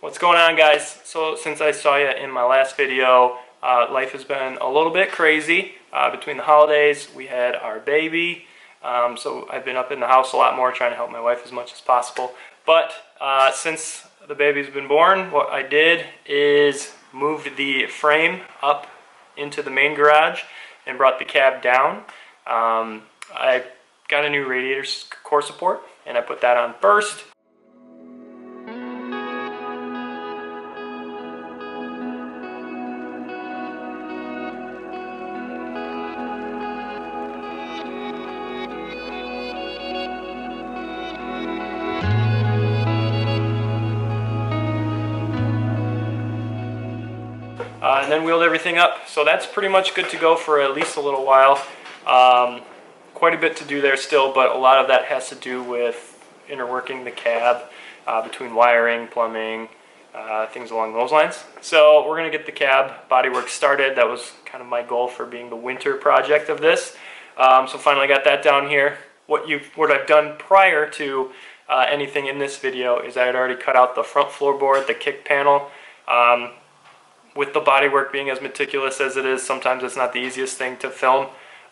What's going on, guys? So since I saw you in my last video, life has been a little bit crazy. Between the holidays, we had our baby, so I've been up in the house a lot more trying to help my wife as much as possible. But since the baby's been born, what I did is moved the frame up into the main garage and brought the cab down. I got a new radiator core support and I put that on first. And then wheeled everything up. So that's pretty much good to go for at least a little while. Quite a bit to do there still, but a lot of that has to do with interworking the cab between wiring, plumbing, things along those lines. So we're going to get the cab bodywork started. That was kind of my goal for being the winter project of this. So finally got that down here. What I've done prior to anything in this video is I had already cut out the front floorboard, the kick panel. With the bodywork being as meticulous as it is, sometimes it's not the easiest thing to film.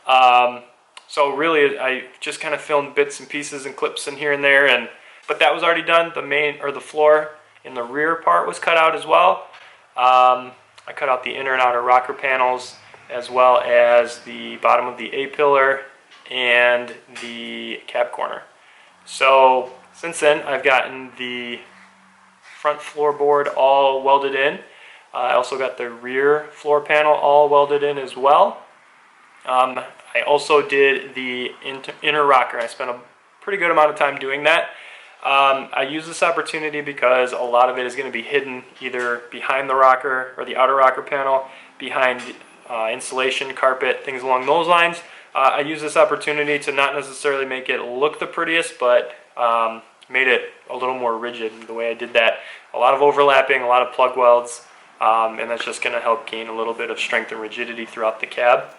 So really, I just kind of filmed bits and pieces and clips in here and there, but that was already done. The floor in the rear part was cut out as well. I cut out the inner and outer rocker panels, as well as the bottom of the A-pillar and the cab corner. So since then, I've gotten the front floorboard all welded in. I also got the rear floor panel all welded in as well. I also did the inner rocker. I spent a pretty good amount of time doing that. I use this opportunity because a lot of it is going to be hidden either behind the rocker or the outer rocker panel, behind insulation, carpet, things along those lines. I use this opportunity to not necessarily make it look the prettiest, but made it a little more rigid the way I did that. A lot of overlapping, a lot of plug welds. And that's just going to help gain a little bit of strength and rigidity throughout the cab.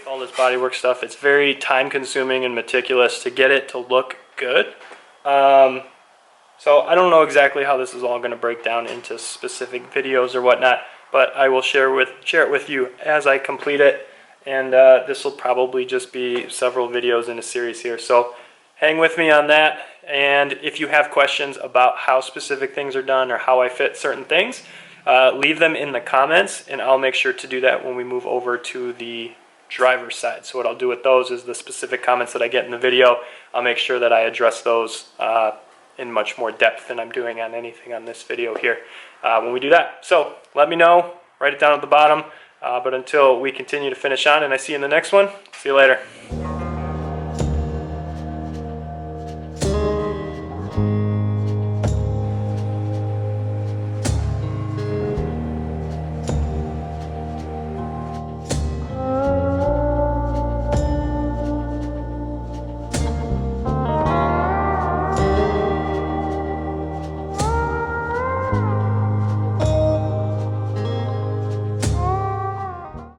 all this bodywork stuff, it's very time consuming and meticulous to get it to look good. So I don't know exactly how this is all going to break down into specific videos or whatnot, but I will share it with you as I complete it, and this will probably just be several videos in a series here. So hang with me on that, and if you have questions about how specific things are done or how I fit certain things, leave them in the comments, and I'll make sure to do that when we move over to the driver's side. So what I'll do with those is the specific comments that I get in the video, I'll make sure that I address those in much more depth than I'm doing on anything on this video here when we do that. So let me know, write it down at the bottom, but until we continue to finish on and I see you in the next one, see you later.